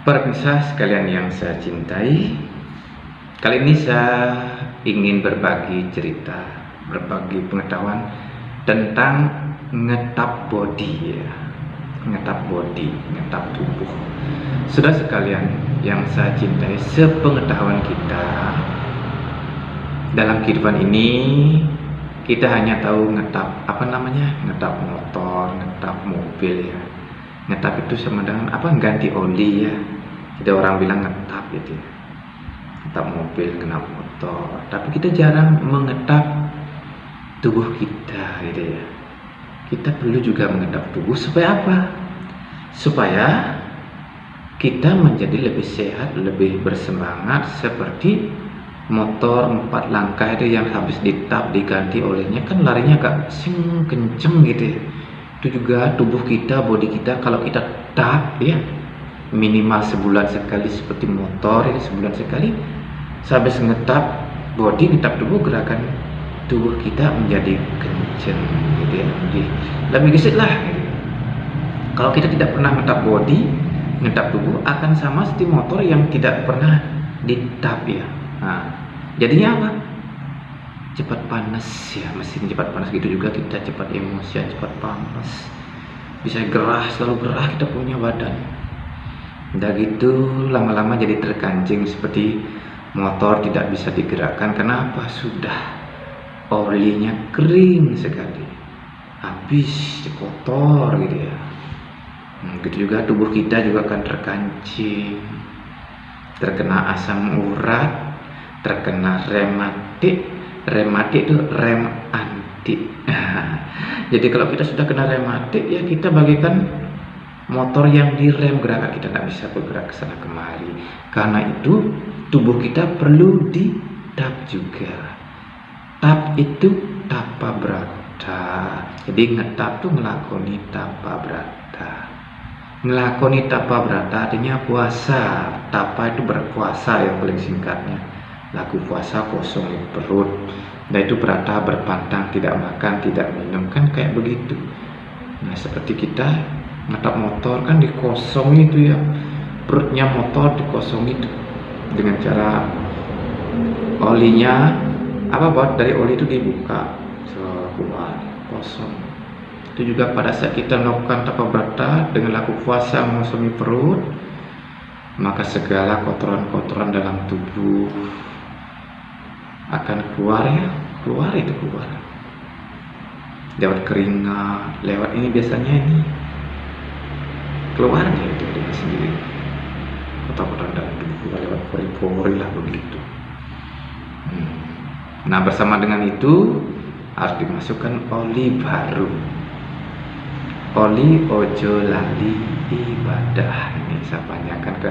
Para pemirsa sekalian yang saya cintai, kali ini saya ingin berbagi cerita, berbagi pengetahuan tentang ngetap body ya. Ngetap body, ngetap tubuh. Sudah sekalian yang saya cintai, sepengetahuan kita dalam kehidupan ini kita hanya tahu ngetap ngetap motor, ngetap mobil ya. Ngetap itu sama dengan ganti oli ya. Jadi orang bilang ngetap gitu ya. Ngetap mobil, ngetap motor. Tapi kita jarang mengetap tubuh kita gitu ya. Kita perlu juga mengetap tubuh supaya apa? Supaya kita menjadi lebih sehat, lebih bersemangat, seperti motor 4 langkah itu yang habis ditap diganti olehnya kan larinya agak kenceng gitu ya. Itu juga tubuh kita, body kita, kalau kita tap ya minimal sebulan sekali, seperti motor ini sebulan sekali, sehabis ngetap body, ngetap tubuh, gerakan tubuh kita menjadi kenceng gitu ya, lebih gesit lah gitu. Kalau kita tidak pernah ngetap body, ngetap tubuh, akan sama seperti motor yang tidak pernah ditap ya. Nah, jadinya apa? Cepat panas ya, mesin cepat panas, gitu juga kita cepat emosi, cepat panas, bisa gerah, selalu gerah kita punya badan. Udah gitu lama-lama jadi terkancing seperti motor tidak bisa digerakkan. Kenapa? Sudah olinya kering sekali, habis kotor gitu ya. Gitu juga tubuh kita juga akan terkancing, terkena asam urat, terkena rematik. Rematik itu rem antik. Jadi kalau kita sudah kena rematik ya, kita bagikan motor yang direm, gerakan kita tidak bisa bergerak ke sana kemari. Karena itu tubuh kita perlu ditap juga. Tap itu tapa brata. Jadi ngetap itu ngelakoni tapa brata. Ngelakoni tapa brata artinya puasa. Tapa itu berpuasa yang paling singkatnya. Laku puasa kosong perut. Nah itu berata berpantang, tidak makan, tidak minum, kan kayak begitu. Nah seperti kita ngetap motor kan dikosong itu ya, perutnya motor dikosong itu dengan cara olinya buat dari oli itu dibuka, keluar kosong. Itu juga pada saat kita melakukan tapa brata dengan laku puasa mengosongi perut, maka segala kotoran-kotoran dalam tubuh akan keluar ya, keluar lewat keringat, lewat ini biasanya ini keluarnya itu dari sendiri, kotoran dalam tubuh lewat pori-pori lah begitu. Nah bersama dengan itu harus dimasukkan oli baru, oli ojo lali ibadah. Ini saya panjangkan ke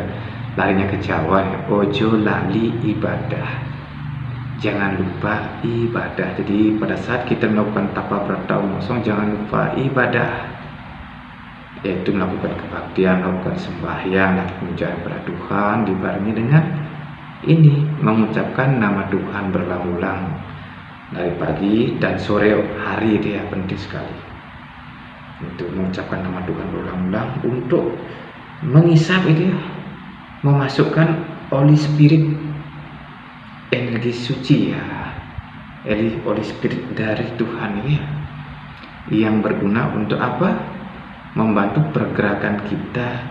larinya ke Jawa ya, ojo lali ibadah, jangan lupa ibadah. Jadi pada saat kita melakukan tapa brata kosong, jangan lupa ibadah, yaitu melakukan kebaktian, melakukan sembahyang, mengucapkan kepada Tuhan, dibarengi dengan ini mengucapkan nama Tuhan berulang-ulang dari pagi dan sore hari. Itu ya penting sekali untuk mengucapkan nama Tuhan berulang-ulang untuk mengisap itu ya, memasukkan oli spirit, energi suci ya, oli spirit dari Tuhan ini ya, yang berguna untuk apa? Membantu pergerakan kita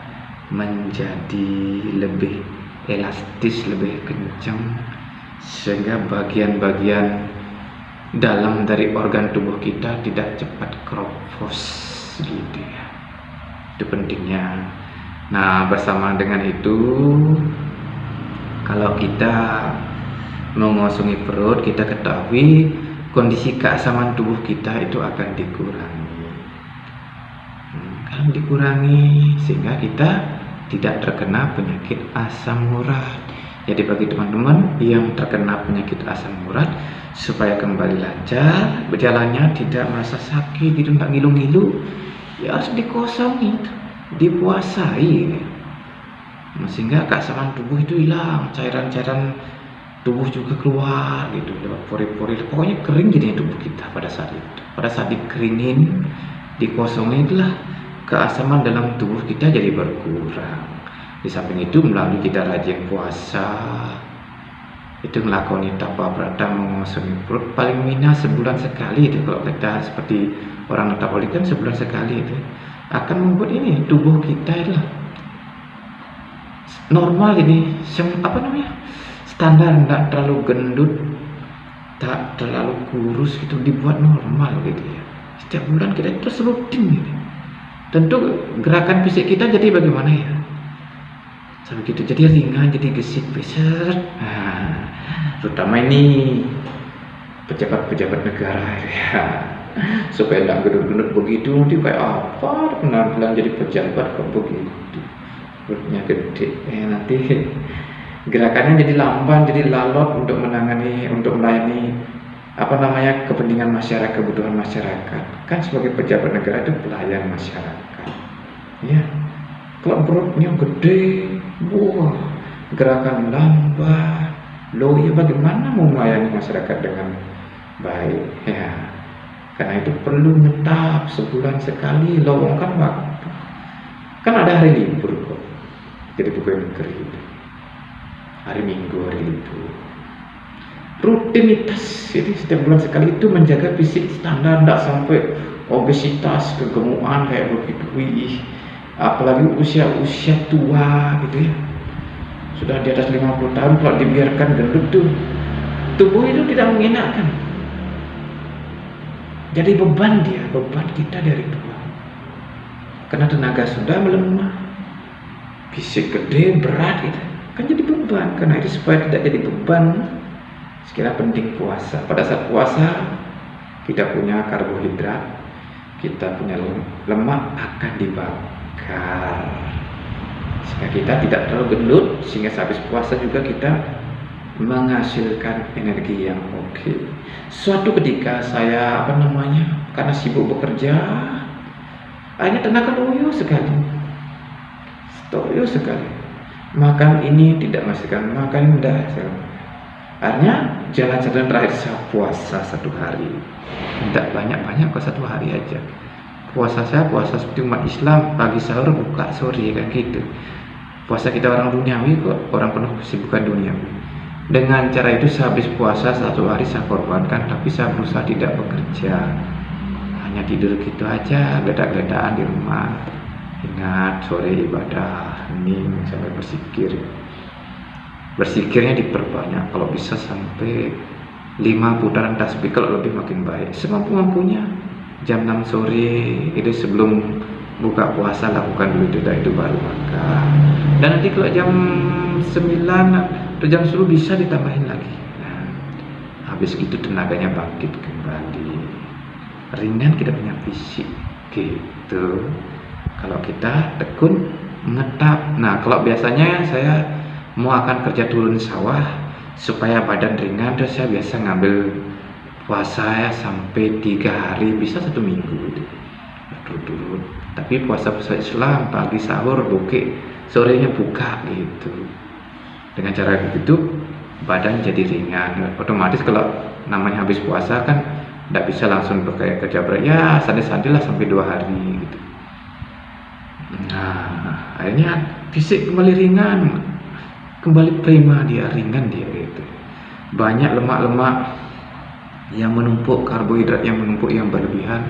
menjadi lebih elastis, lebih kencang, sehingga bagian-bagian dalam dari organ tubuh kita tidak cepat keropos gitu ya. Itu pentingnya. Nah bersama dengan itu, kalau kita mengosongi perut, kita ketahui kondisi keasaman tubuh kita itu akan dikurangi, sehingga kita tidak terkena penyakit asam urat. Jadi bagi teman-teman yang terkena penyakit asam urat, supaya kembali lancar berjalannya, tidak merasa sakit, tidak ngilu-ngilu, ya harus dikosongi, dipuasai, sehingga keasaman tubuh itu hilang, cairan-cairan tubuh juga keluar gitu lewat pori-pori. Pokoknya kering jadinya tubuh kita pada saat itu. Pada saat dikeringin, dikosongin, itulah keasaman dalam tubuh kita jadi berkurang. Di samping itu melalui kita rajin puasa, itu ngelakoni tapa berata mengosongi perut paling minus sebulan sekali itu. Kalau kita seperti orang metabolik kan sebulan sekali itu akan membuat ini tubuh kita adalah normal, ini standar, tidak terlalu gendut, tak terlalu kurus, itu dibuat normal gitu ya. Setiap bulan kita terus rutin gitu. Tentu gerakan fisik kita jadi bagaimana ya, sampai gitu jadi ringan, jadi gesit besar. Terutama ini pejabat-pejabat negara ya, supaya tidak gendut-gendut begitu, nanti kayak apa penampilan jadi pejabat kok begitu, perutnya gede, nanti gerakannya jadi lamban, jadi lalot untuk melayani kepentingan masyarakat, kebutuhan masyarakat. Kan sebagai pejabat negara itu pelayan masyarakat ya. Kalau perutnya gede, gerakan lamban, ya bagaimana mau melayani masyarakat dengan baik ya. Karena itu perlu ngetap sebulan sekali, lowongkan waktu. Kan ada hari libur kok, jadi pegawai negeri itu hari Minggu, hari libur. Rutinitas jadi setiap bulan sekali itu menjaga fisik standar, tidak sampai obesitas, kegemukan kayak begitu. Apalagi usia tua gitu ya, sudah di atas 50 tahun kalau dibiarkan gendut tuh tubuh itu tidak mengenakan, jadi beban kita dari tua, karena tenaga sudah melemah, fisik gede, berat gitu kan jadi beban. Karena itu supaya tidak jadi beban, sekiranya penting puasa. Pada saat puasa kita punya karbohidrat, kita punya lemak akan dibakar sehingga kita tidak terlalu gendut, sehingga habis puasa juga kita menghasilkan energi yang oke. Suatu ketika saya karena sibuk bekerja, akhirnya tenaga loyo sekali, makan ini tidak menghasilkan, makan ini tidak hasilkan. Akhirnya jalan-jalan terakhir saya puasa 1 hari, tidak banyak-banyak kok, 1 hari aja. Puasa seperti umat Islam, pagi sahur, buka sore kan gitu. Puasa kita orang duniawi kok, orang penuh kesibukan duniawi. Dengan cara itu sehabis puasa 1 hari saya korbankan, tapi saya berusaha tidak bekerja, hanya tidur gitu aja, geledak-geledakan di rumah. Ingat sore ibadah, hening sampai bersikirnya diperbanyak, kalau bisa sampai 5 putaran tasbih, kalau lebih makin baik, semampu-mampunya. Jam 6 sore itu sebelum buka puasa lakukan dulu itu baru makan. Dan nanti kalau jam 9 atau jam 10 bisa ditambahin lagi. Habis itu tenaganya bangkit kembali, ringan kita punya fisik gitu. Kalau kita tekun ngetap. Nah, kalau biasanya saya mau akan kerja turun sawah supaya badan ringan, terus saya biasa ngambil puasa ya sampai 3 hari, bisa 1 minggu gitu, berturut-turut. Tapi puasa Islam pagi sahur, bukit sorenya buka gitu. Dengan cara begitu badan jadi ringan. Otomatis kalau namanya habis puasa kan tidak bisa langsung kerja berat ya, santai-santai lah sampai 2 hari gitu. Nah, akhirnya fisik kembali ringan, kembali prima, dia ringan dia gitu. Banyak lemak-lemak yang menumpuk, karbohidrat yang menumpuk yang berlebihan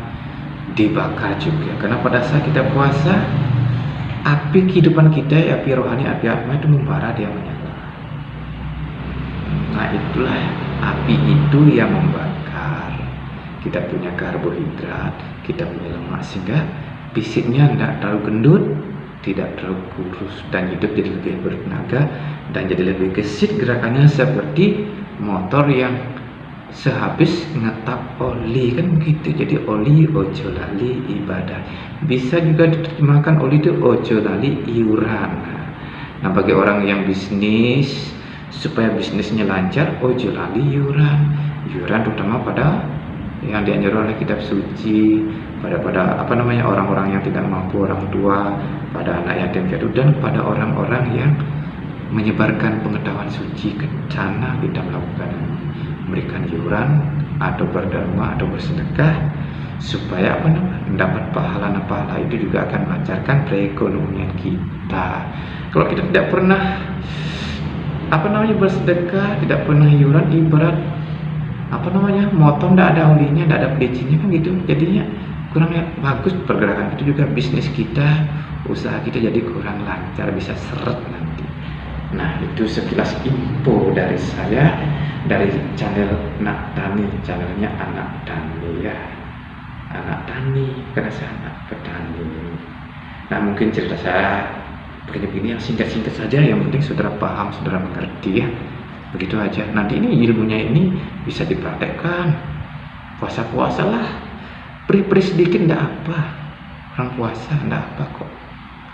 dibakar juga. Karena pada saat kita puasa, api kehidupan kita, api rohani, api atma itu membara, dia menyala. Nah, itulah api itu yang membakar. Kita punya karbohidrat, kita punya lemak, sehingga fisiknya tidak terlalu gendut, tidak terlalu kurus, dan hidup jadi lebih bertenaga dan jadi lebih gesit. Gerakannya seperti motor yang sehabis ngetap oli kan begitu. Jadi oli ojo lali ibadah. Bisa juga diterjemahkan oli itu ojo lali iuran. Nah, bagi orang yang bisnis, supaya bisnisnya lancar, ojo lali iuran. Iuran terutama pada yang dianjurkan oleh kitab suci, pada orang-orang yang tidak mampu, orang tua, pada anak yatim piatu, dan pada orang-orang yang menyebarkan pengetahuan suci ke sana. Kita melakukan memberikan iuran atau berdharma atau bersedekah supaya apa namanya, mendapat pahala itu juga akan melancarkan perekonomian kita. Kalau kita tidak pernah apa namanya bersedekah, tidak pernah iuran, ibarat apa namanya motor tidak ada olinya, tidak ada bensinnya kan gitu, jadinya kurang bagus pergerakan itu, juga bisnis kita, usaha kita jadi kurang lancar, bisa seret nanti. Nah, itu sekilas info dari saya dari channel Nak Tani, channelnya Anak Tani ya, anak tani, karena saya anak petani. Nah, mungkin cerita saya begini-begini yang singkat-singkat saja, yang penting saudara paham, saudara mengerti ya, begitu aja. Nanti ini ilmunya ini bisa dipraktekkan, puasa-puasa lah, beri sedikit enggak apa, orang puasa enggak apa kok,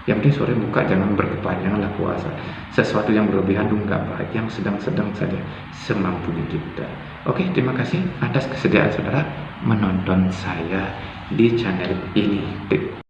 yang penting sore buka, jangan berkepanjangan lah puasa, sesuatu yang berlebihan itu enggak baik, yang sedang-sedang saja semampunya kita. Oke, terima kasih atas kesediaan saudara menonton saya di channel ini.